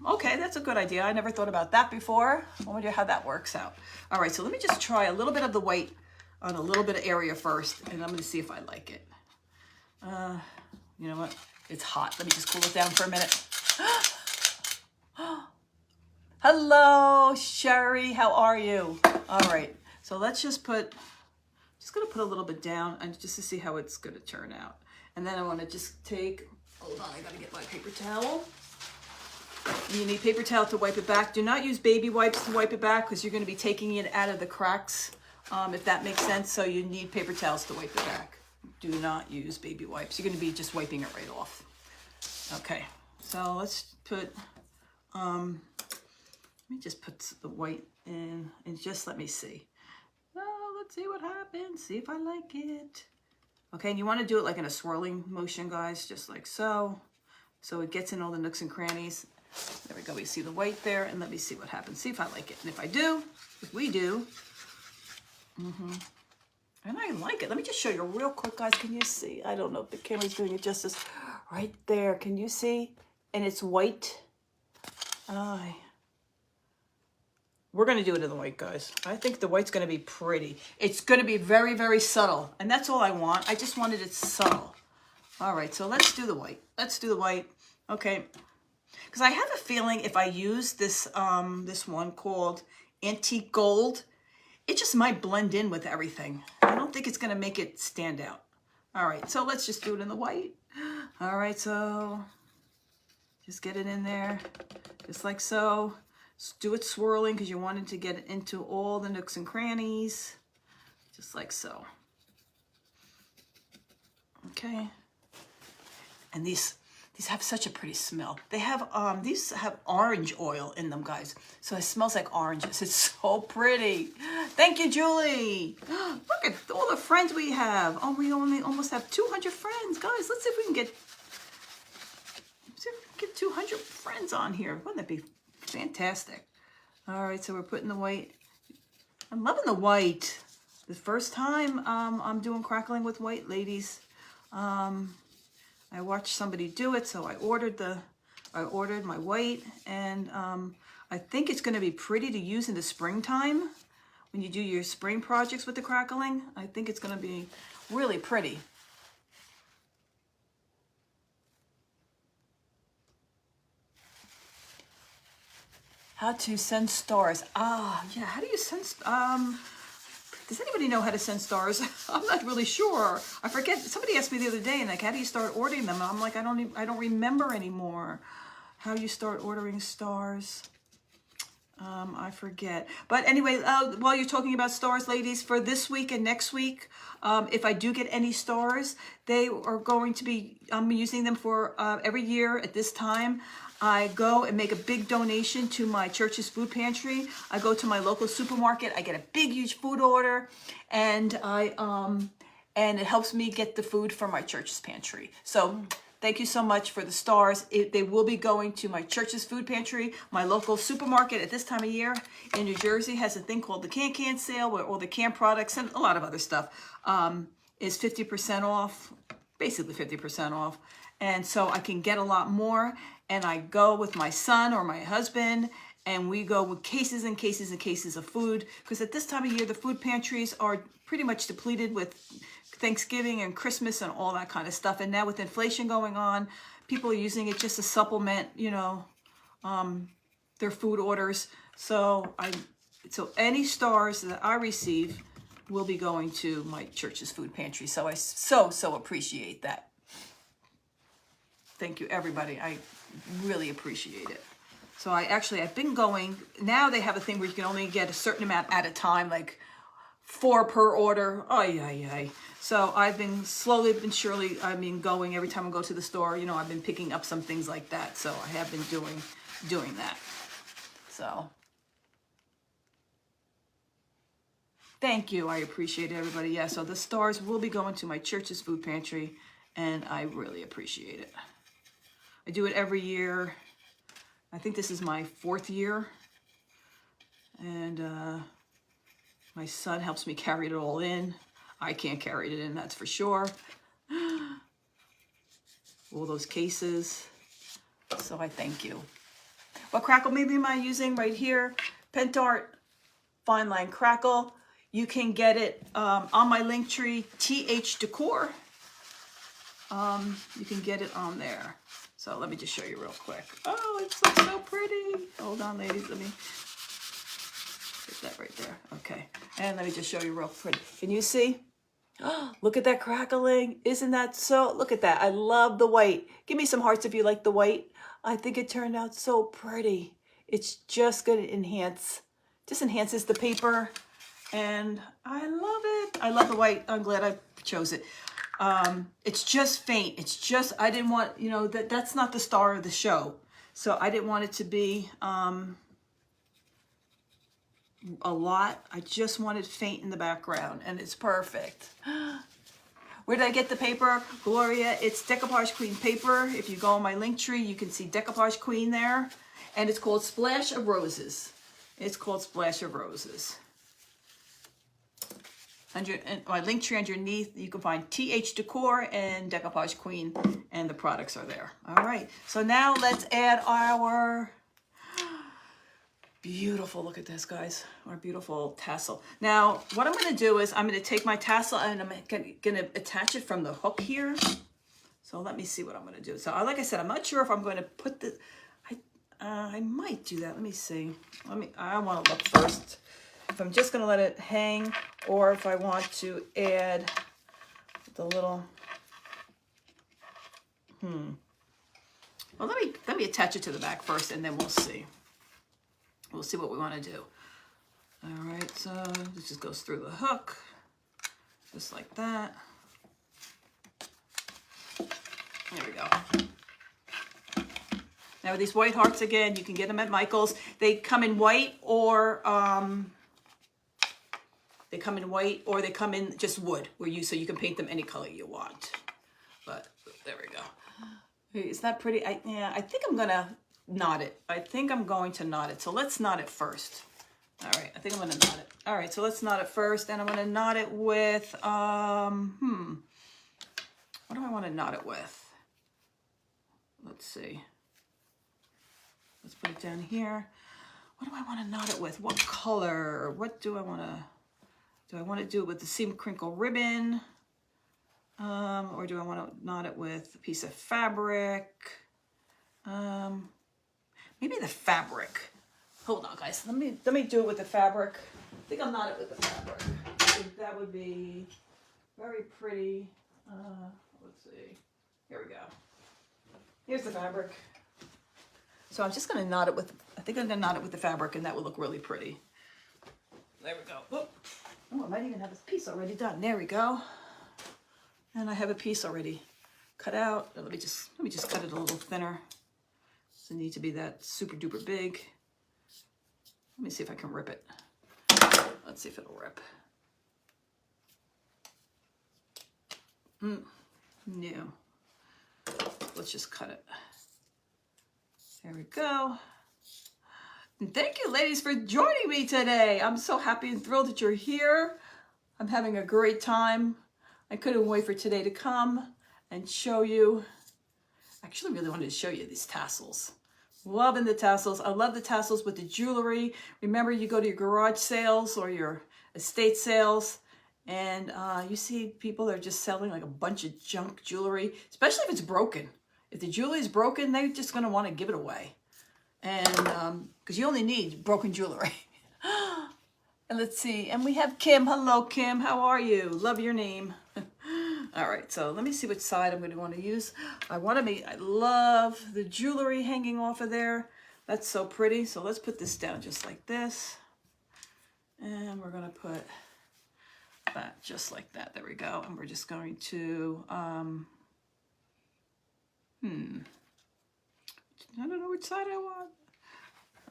Speaker 1: Okay, that's a good idea. I never thought about that before. I wonder how that works out. All right, so let me just try a little bit of the white on a little bit of area first, and I'm gonna see if I like it. You know what? It's hot. Let me just cool it down for a minute. Hello, Sherry. How are you? All right, so let's just gonna put a little bit down and just to see how it's gonna turn out. And then I wanna just take, hold on, I gotta get my paper towel. You need paper towel to wipe it back. Do not use baby wipes to wipe it back because you're gonna be taking it out of the cracks, if that makes sense. So you need paper towels to wipe it back. Do not use baby wipes. You're gonna be just wiping it right off. Okay, so let's put, let me just put the white in and just let me see. Oh, let's see what happens, see if I like it. Okay, and you wanna do it like in a swirling motion, guys, just like so. So it gets in all the nooks and crannies. There we go, we see the white there, and let me see what happens. See if I like it, and if we do, and I like it. Let me just show you real quick, guys. Can you see? I don't know if the camera's doing it justice. Right there, can you see? And it's white. We're gonna do it in the white, guys. I think the white's gonna be pretty. It's gonna be very, very subtle, and that's all I want. I just wanted it subtle. All right, so let's do the white. Let's do the white, okay. Because I have a feeling if I use this, this one called Antique Gold, it just might blend in with everything. I don't don't think it's gonna make it stand out. All right, so let's just do it in the white. All right, so just get it in there, just like so. Just do it swirling because you want it to get into all the nooks and crannies, just like so. Okay, and these have such a pretty smell. They have these have orange oil in them, guys. So it smells like oranges. It's so pretty. Thank you, Julie. Look at all the friends we have. Oh, we only almost have 200 friends, guys. Let's see if we can get 200 friends on here. Wouldn't that be fantastic? All right, so we're putting the white. I'm loving the white. The first time I'm doing crackling with white, ladies. I watched somebody do it, so I ordered my white, and I think it's going to be pretty to use in the springtime when you do your spring projects with the crackling. I think it's going to be really pretty. How to send stars? Yeah. How do you send? Does anybody know how to send stars? I'm not really sure. I forget. Somebody asked me the other day, and like, how do you start ordering them? And I'm like, I don't remember anymore how you start ordering stars. I forget. But anyway, while you're talking about stars, ladies, for this week and next week, if I do get any stars, they are going to be, I'm using them for every year at this time. I go and make a big donation to my church's food pantry. I go to my local supermarket. I get a big, huge food order, and and it helps me get the food for my church's pantry. So thank you so much for the stars. They will be going to my church's food pantry. My local supermarket at this time of year in New Jersey has a thing called the Can sale, where all the canned products and a lot of other stuff is 50% off, basically 50% off. And so I can get a lot more. And I go with my son or my husband, and we go with cases and cases and cases of food, because at this time of year, the food pantries are pretty much depleted with Thanksgiving and Christmas and all that kind of stuff. And now with inflation going on, people are using it just to supplement, you know, their food orders. So any stars that I receive will be going to my church's food pantry. So I so appreciate that. Thank you, everybody. I really appreciate it. So I've been going, now they have a thing where you can only get a certain amount at a time, like 4 per order. So I've been slowly but surely, going every time I go to the store, you know, I've been picking up some things like that. So I have been doing that. So thank you. I appreciate it, everybody. Yeah, so the stars will be going to my church's food pantry, and I really appreciate it. I do it every year. I think this is my 4th year. And my son helps me carry it all in. I can't carry it in, that's for sure. All those cases. So I thank you. What crackle medium am I using right here? Pentart Fine Line Crackle. You can get it on my link tree, TH Decor. You can get it on there. So let me just show you real quick. Oh, it looks so pretty. Hold on, ladies. Let me put that right there. Okay. And let me just show you real quick. Can you see? Oh, look at that crackling. Isn't that so? Look at that. I love the white. Give me some hearts if you like the white. I think it turned out so pretty. It's just going to enhances the paper. And I love it. I love the white. I'm glad I chose it. It's just faint. It's just, I didn't want, you know, that's not the star of the show. So I didn't want it to be a lot. I just wanted faint in the background, and it's perfect. Where did I get the paper? Gloria, it's Decoupage Queen paper. If you go on my link tree, you can see Decoupage Queen there. And it's called Splash of Roses. It's called Splash of Roses. Under my link tree underneath, you can find TH Decor and Decoupage Queen, and the products are there. All right, so now let's add our beautiful, look at this, guys, our beautiful tassel. Now, what I'm going to do is I'm going to take my tassel and I'm going to attach it from the hook here. So let me see what I'm going to do. So like I said, I'm not sure if I'm going to put the, I might do that. Let me see. I want to look first. If I'm just going to let it hang, or if I want to add the little, well, let me attach it to the back first, and then we'll see. We'll see what we want to do. All right, so this just goes through the hook, just like that. There we go. Now with these white hearts, again, you can get them at Michael's. They come in white, or they come in just wood, so you can paint them any color you want. But there we go. Is that pretty? Yeah, I think I'm gonna knot it. I think I'm going to knot it. So let's knot it first. All right, I think I'm gonna knot it. All right, so let's knot it first, and I'm gonna knot it with, what do I want to knot it with? Let's see. Let's put it down here. What do I want to knot it with? What color? What do I want to? Do I want to do it with the seam crinkle ribbon? Or do I want to knot it with a piece of fabric? Maybe the fabric. Hold on, guys. Let me do it with the fabric. I think I'll knot it with the fabric. I think that would be very pretty. Let's see. Here we go. Here's the fabric. So I'm just going to knot it with, I think I'm going to knot it with the fabric, and that will look really pretty. There we go. Oh, I might even have this piece already done. There we go. And I have a piece already cut out. Let me just cut it a little thinner. Doesn't need to be that super duper big. Let me see if I can rip it. Let's see if it'll rip. No. Let's just cut it. There we go. And thank you, ladies, for joining me today. I'm so happy and thrilled that you're here. I'm having a great time. I couldn't wait for today to come and show you. I actually really wanted to show you these tassels. Loving the tassels. I love the tassels with the jewelry. Remember, you go to your garage sales or your estate sales, and you see people that are just selling like a bunch of junk jewelry, especially if it's broken. If the jewelry is broken, they're just going to want to give it away. And because you only need broken jewelry. And let's see. And we have Kim. Hello, Kim. How are you? Love your name. All right. So let me see which side I'm going to want to use. I love the jewelry hanging off of there. That's so pretty. So let's put this down just like this. And we're going to put that just like that. There we go. And we're just going to, I don't know which side I want.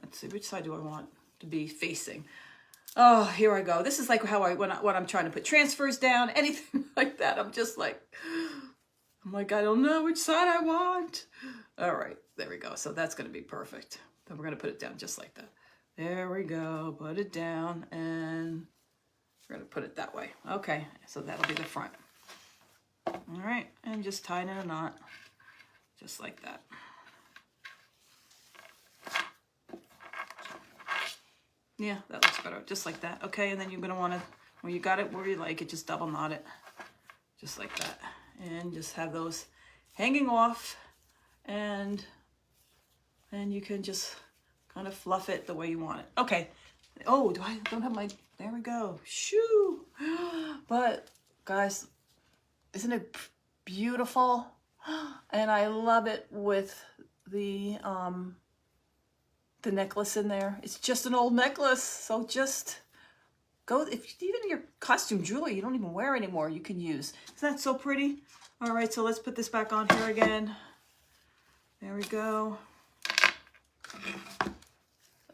Speaker 1: Let's see, which side do I want to be facing? Oh, here I go. This is like how when I'm trying to put transfers down, anything like that. I'm like, I don't know which side I want. All right, there we go. So that's going to be perfect. Then we're going to put it down just like that. There we go. Put it down, and we're going to put it that way. Okay, so that'll be the front. All right, and just tie in a knot, just like that. Yeah, that looks better, just like that. Okay, and then you're gonna wanna, when you got it where you like it, just double knot it, just like that. And just have those hanging off, and you can just kind of fluff it the way you want it. Okay, oh, don't have my, there we go, shoo. But guys, isn't it beautiful? And I love it with the necklace in there. It's just an old necklace, so just go, if even your costume jewelry you don't even wear anymore, you can use. Isn't that so pretty? All right, so let's put this back on here again. There we go.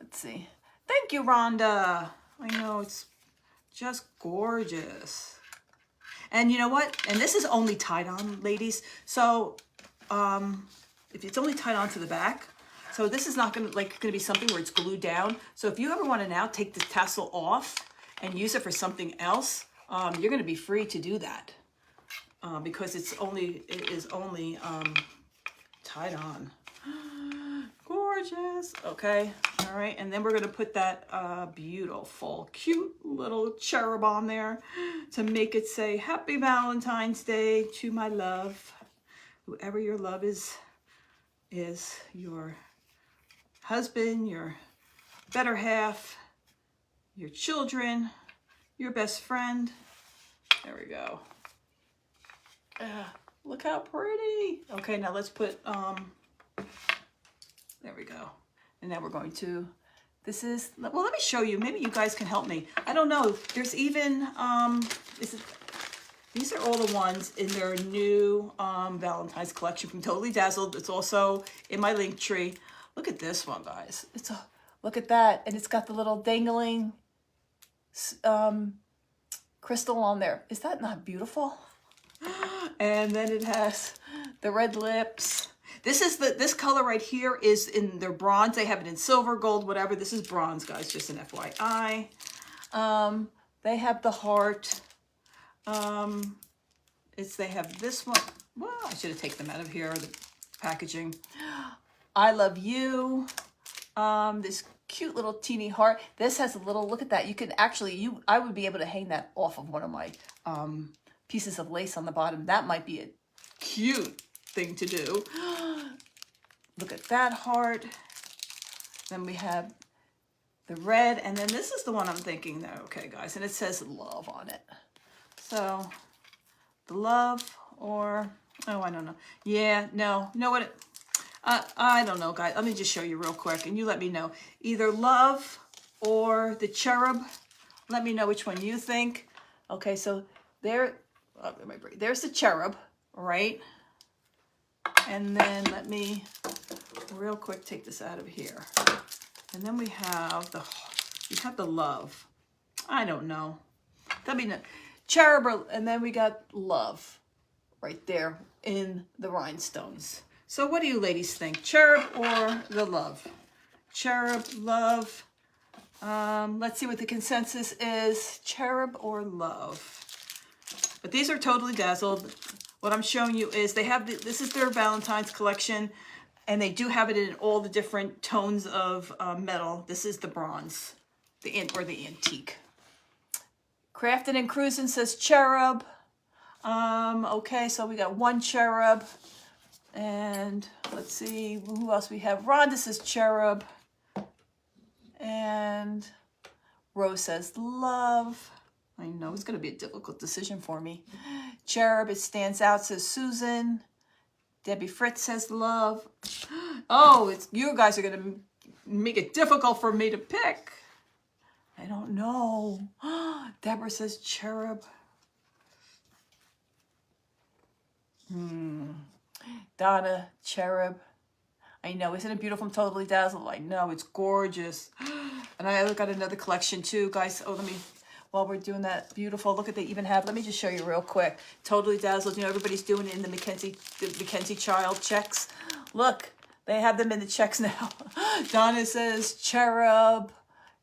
Speaker 1: Let's see. Thank you, Rhonda. I know, it's just gorgeous. And you know what? And this is only tied on, ladies. So if it's only tied on to the back, so this is not gonna be something where it's glued down. So if you ever want to now take the tassel off and use it for something else, you're gonna be free to do that because it is only tied on. Gorgeous. Okay. All right. And then we're gonna put that beautiful, cute little cherub on there to make it say Happy Valentine's Day to my love. Whoever your love is your husband, your better half, your children, your best friend. There we go. Look how pretty. Okay, now let's put, there we go. And now we're going to, this is, well, let me show you. Maybe you guys can help me. I don't know. There's even, these are all the ones in their new Valentine's collection from Totally Dazzled. It's also in my link tree. Look at this one, guys. Look at that. And it's got the little dangling crystal on there. Is that not beautiful? And then it has the red lips. This color right here is in their bronze. They have it in silver, gold, whatever. This is bronze, guys, just an FYI. They have the heart. They have this one. Well, I should have taken them out of here, the packaging. I love you. This cute little teeny heart. This has a little, look at that. You can actually, I would be able to hang that off of one of my pieces of lace on the bottom. That might be a cute thing to do. Look at that heart. Then we have the red, and then this is the one I'm thinking, okay, guys, and it says love on it. So, the love, or, oh, I don't know. Yeah, no, know what? I don't know, guys. Let me just show you real quick, and you let me know. Either love or the cherub. Let me know which one you think. Okay, so there's the cherub, right? And then let me real quick take this out of here. And then we have the love. I don't know. Let me know. Cherub, and then we got love right there in the rhinestones. So what do you ladies think? Cherub or the love? Cherub, love. Let's see what the consensus is. Cherub or love? But these are Totally Dazzled. What I'm showing you is they have, this is their Valentine's collection, and they do have it in all the different tones of metal. This is the bronze, the antique. Crafted and Cruising says cherub. Okay, so we got one cherub. And let's see who else we have. Rhonda says cherub. And Rose says love. I know it's going to be a difficult decision for me. Cherub, it stands out, says Susan. Debbie Fritz says love. Oh, you guys are going to make it difficult for me to pick. I don't know. Deborah says cherub. Donna, cherub. I know, isn't it beautiful? I'm Totally Dazzled. I know, it's gorgeous. And I got another collection too, guys. Oh, while we're doing that, beautiful. Look at, they even have, let me just show you real quick. Totally Dazzled. You know, everybody's doing it in the Mackenzie Child checks. Look, they have them in the checks now. Donna says cherub.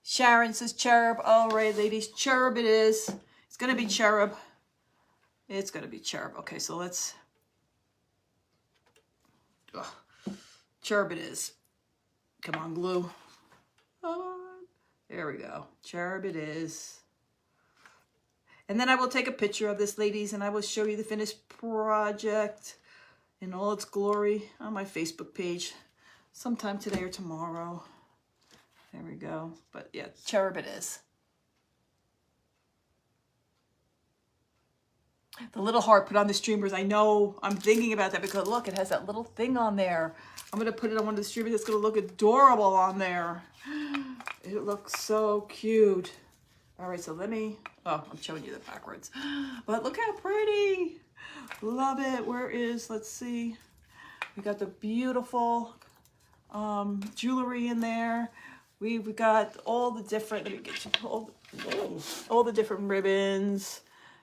Speaker 1: Sharon says cherub. All right, ladies, cherub it is. It's going to be cherub. It's going to be cherub. Okay, so let's... Cherub it is. Come on, glue. There we go. Cherub it is. And then I will take a picture of this, ladies, and I will show you the finished project in all its glory on my Facebook page sometime today or tomorrow. There we go. But yeah, cherub it is. The little heart put on the streamers. I know, I'm thinking about that because look, it has that little thing on there. I'm going to put it on one of the streamers. It's going to look adorable on there. It looks so cute. All right, so let me, oh, I'm showing you the backwards. But look how pretty. Love it. Where is, let's see. We got the beautiful jewelry in there. We've got all the different, let me get you all the different ribbons.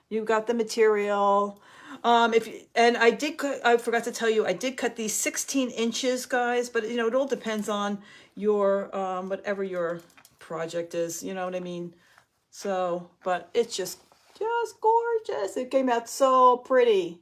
Speaker 1: You've got the material. And I forgot to tell you, I did cut these 16 inches, guys, but you know, it all depends on your, whatever your project is, you know what I mean? So, but it's just gorgeous. It came out so pretty.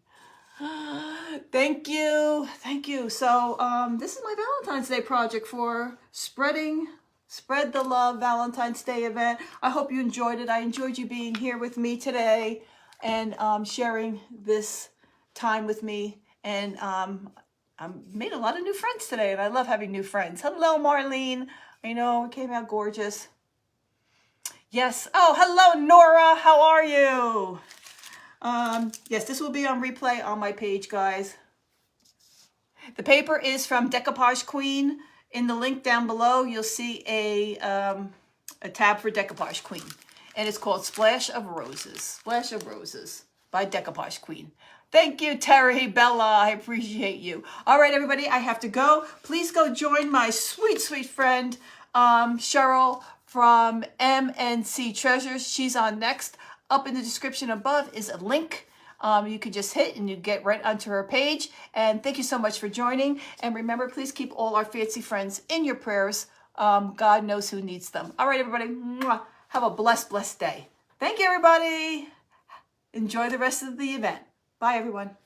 Speaker 1: Thank you. Thank you. So, this is my Valentine's Day project for Spread the Love Valentine's Day event. I hope you enjoyed it. I enjoyed you being here with me today and sharing this time with me. And I made a lot of new friends today, and I love having new friends. Hello, Marlene. I know, it came out gorgeous. Yes. Oh, hello, Nora. How are you? Yes, this will be on replay on my page, guys. The paper is from Decoupage Queen. In the link down below, you'll see a tab for Decoupage Queen. And it's called Splash of Roses. Splash of Roses by Decoupage Queen. Thank you, Terry, Bella. I appreciate you. All right, everybody, I have to go. Please go join my sweet, sweet friend, Cheryl from MNC Treasures. She's on next. Up in the description above is a link. You can just hit and you get right onto her page. And thank you so much for joining. And remember, please keep all our fancy friends in your prayers. God knows who needs them. All right, everybody. Mwah. Have a blessed, blessed day. Thank you, everybody. Enjoy the rest of the event. Bye, everyone.